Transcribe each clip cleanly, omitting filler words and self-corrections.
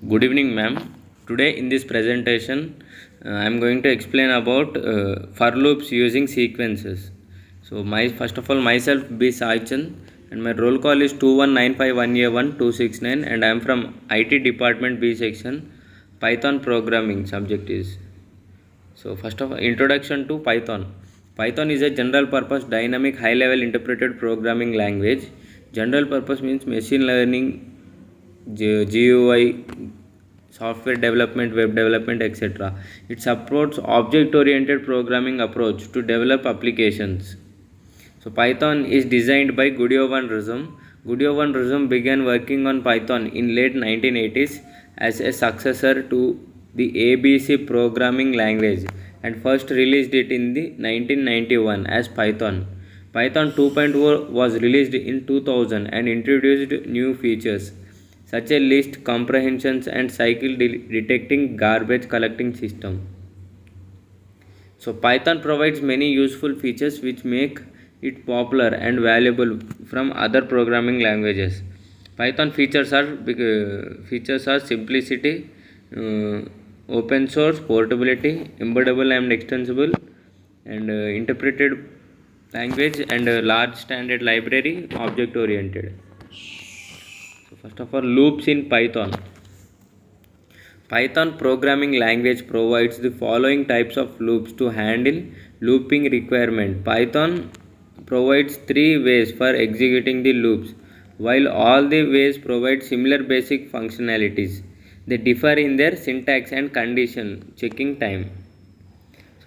Good evening, ma'am. Today in this presentation, I am going to explain about for loops using sequences. So, first of all, myself B. Saichan, and my roll call is 21951A1269, and I am from IT department B section. Python programming subject is. So, first of all, introduction to Python. Python is a general purpose dynamic high level interpreted programming language. General purpose means machine learning, GUI, software development, web development, etc. It supports object-oriented programming approach to develop applications. So Python is designed by Gudio van Rossum. Gudio van Rossum began working on Python in late 1980s as a successor to the ABC programming language and first released it in the 1991 as Python. Python 2.0 was released in 2000 and introduced new features such as list comprehensions and cycle detecting garbage collecting system. So Python provides many useful features which make it popular and valuable from other programming languages. Python features are simplicity, open source, portability, embeddable and extensible, and interpreted language and large standard library, object oriented. So first of all, loops in Python. Python programming language provides the following types of loops to handle looping requirement. Python provides three ways for executing the loops. While all the ways provide similar basic functionalities, they differ in their syntax and condition checking time.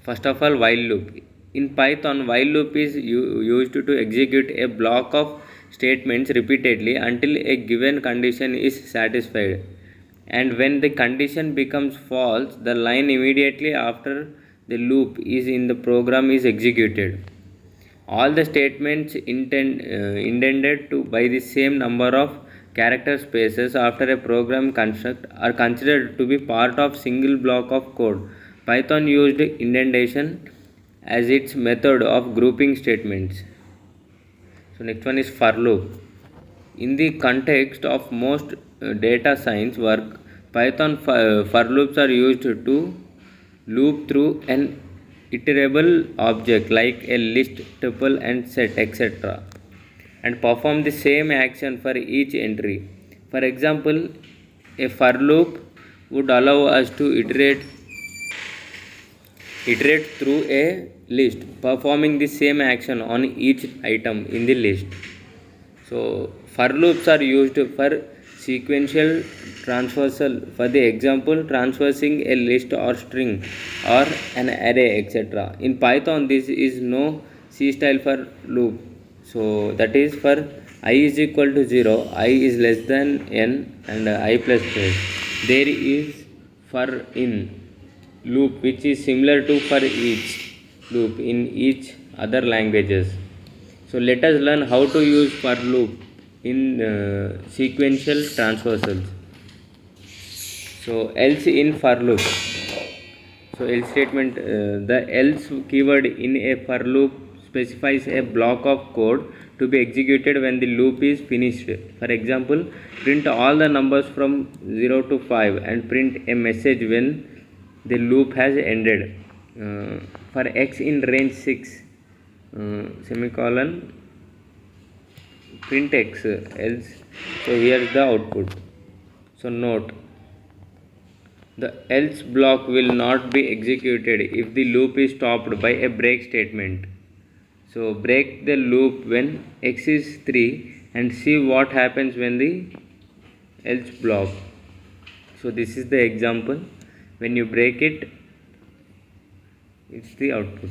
First of all, while loop. In Python, while loop is used to execute a block of statements repeatedly until a given condition is satisfied. And when the condition becomes false, the line immediately after the loop is in the program is executed. All the statements intended to by the same number of character spaces after a program construct are considered to be part of single block of code. Python used indentation as its method of grouping statements. So next one is for loop. In the context of most data science work, Python for loops are used to loop through an iterable object like a list, tuple and set, etc. and perform the same action for each entry. For example, a for loop would allow us to iterate through a list, performing the same action on each item in the list. So for loops are used for sequential transversal. For the example, transversing a list or string or an array, etc. In Python, this is no C style for loop. So that is for I is equal to 0, I is less than n, and I plus plus. There is for in loop which is similar to for each loop in each other languages. So let us learn how to use for loop in sequential transversals. So else in for loop. So else statement, the else keyword in a for loop specifies a block of code to be executed when the loop is finished. For example, print all the numbers from 0 to 5 and print a message when the loop has ended. For x in range 6, semicolon, print x else. So here is the output. So note, the else block will not be executed if the loop is stopped by a break statement. So break the loop when x is 3 and see what happens when the else block. So this is the example. When you break it, it's the output.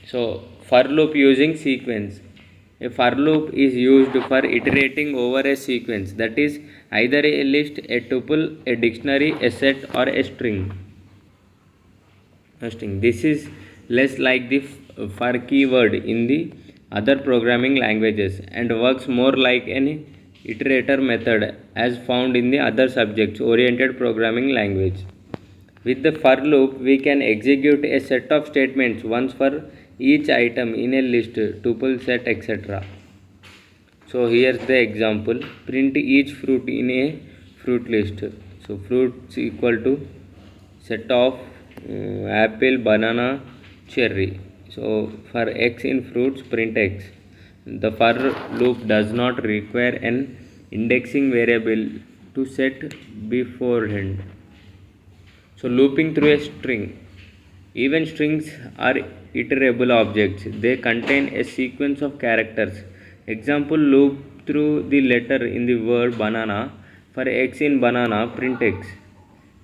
So for loop using sequence. A for loop is used for iterating over a sequence, that is either a list, a tuple, a dictionary, a set or a string. This is less like the for keyword in the other programming languages and works more like an iterator method as found in the other subjects oriented programming language. With the for loop, we can execute a set of statements once for each item in a list, tuple, set, etc. So here's the example. Print each fruit in a fruit list. So fruits equal to set of apple, banana, cherry. So for x in fruits, print x. The for loop does not require an indexing variable to set beforehand. So looping through a string. Even strings are iterable objects. They contain a sequence of characters. Example, loop through the letter in the word banana. For x in banana, print x.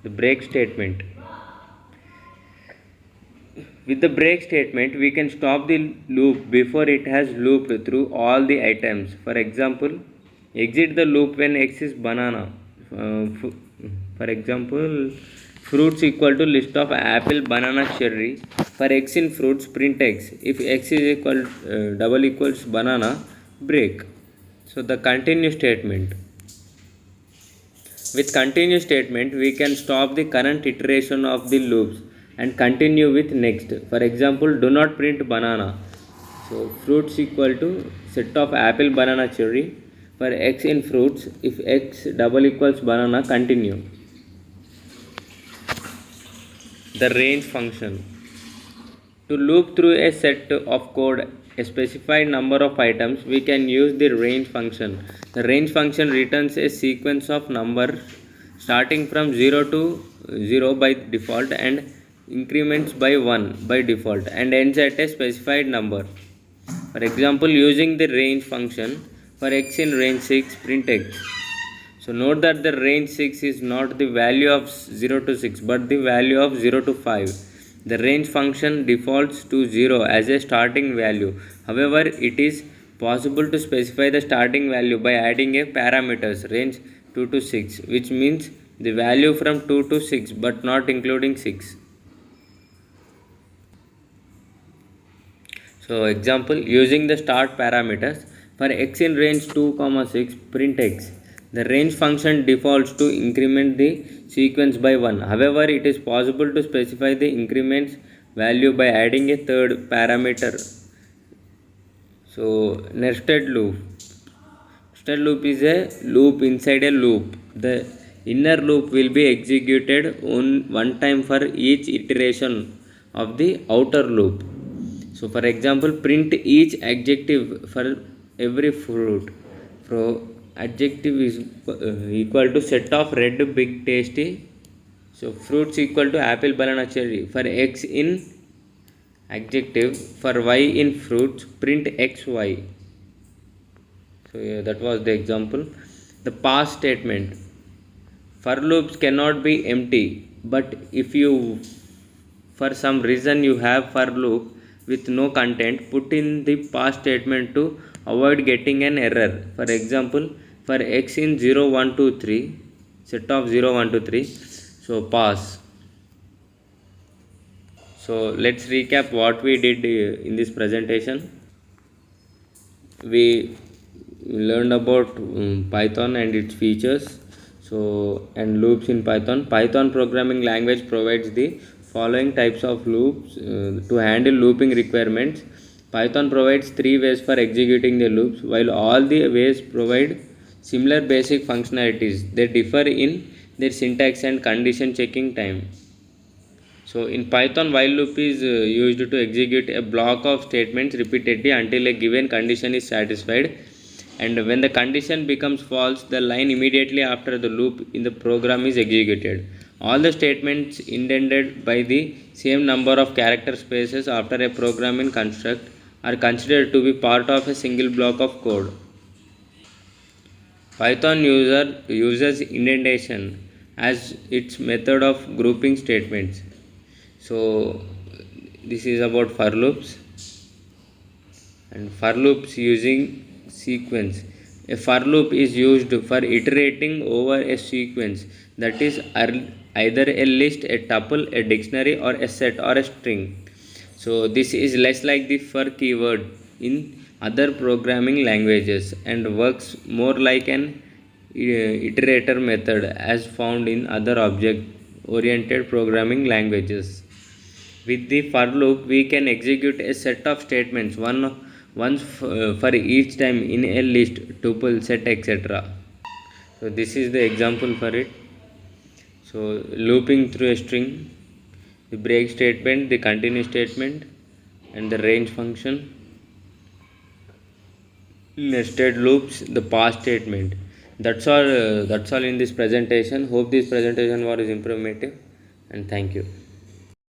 The break statement. With the break statement, we can stop the loop before it has looped through all the items. For example, exit the loop when x is banana. For example, fruits equal to list of apple, banana, cherry. For x in fruits, print x. If x is equal double equals banana, break. So the continue statement. With continue statement, we can stop the current iteration of the loops and continue with next. For example, do not print banana. So fruits equal to set of apple, banana, cherry. For x in fruits, if x double equals banana, continue. The range function. To loop through a set of code a specified number of items, we can use the range function. The range function returns a sequence of numbers starting from 0 to 0 by default and increments by 1 by default and ends at a specified number. For example, using the range function, for x in range 6, print x. So note that the range 6 is not the value of 0 to 6 but the value of 0 to 5. The range function defaults to 0 as a starting value. However, it is possible to specify the starting value by adding a parameters range 2 to 6, which means the value from 2 to 6 but not including 6. So example, using the start parameters, for x in range 2, 6, print x. The range function defaults to increment the sequence by 1. However, it is possible to specify the increments value by adding a third parameter. So nested loop. Nested loop is a loop inside a loop. The inner loop will be executed one time for each iteration of the outer loop. So for example, print each adjective for every fruit. So adjective is equal to set of red, big, tasty. So fruits equal to apple, banana, cherry. For x in adjective, for y in fruits, print xy. So yeah, that was the example. The past statement. For loops cannot be empty, but if you for some reason you have for loop with no content, put in the past statement to avoid getting an error. For example, for x in 0, 1, 2, 3, set of 0, 1, 2, 3, so pass. So let's recap what we did in this presentation. We learned about Python and its features. So and loops in Python. Python programming language provides the following types of loops to handle looping requirements. Python provides 3 ways for executing the loops. While all the ways provide similar basic functionalities, they differ in their syntax and condition checking time. So in Python, while loop is used to execute a block of statements repeatedly until a given condition is satisfied, and when the condition becomes false, the line immediately after the loop in the program is executed. All the statements indented by the same number of character spaces after a programming construct are considered to be part of a single block of code. Python uses indentation as its method of grouping statements. So this is about for loops, and for loops using sequence. A for loop is used for iterating over a sequence, that is either a list, a tuple, a dictionary, or a set or a string. So this is less like the for keyword in other programming languages and works more like an iterator method as found in other object oriented programming languages. With the for loop, we can execute a set of statements once for each time in a list, tuple, set, etc. So this is the example for it. So looping through a string, the break statement, the continue statement, and the range function, nested loops, the past statement. That's all in this presentation. Hope this presentation was informative, and thank you.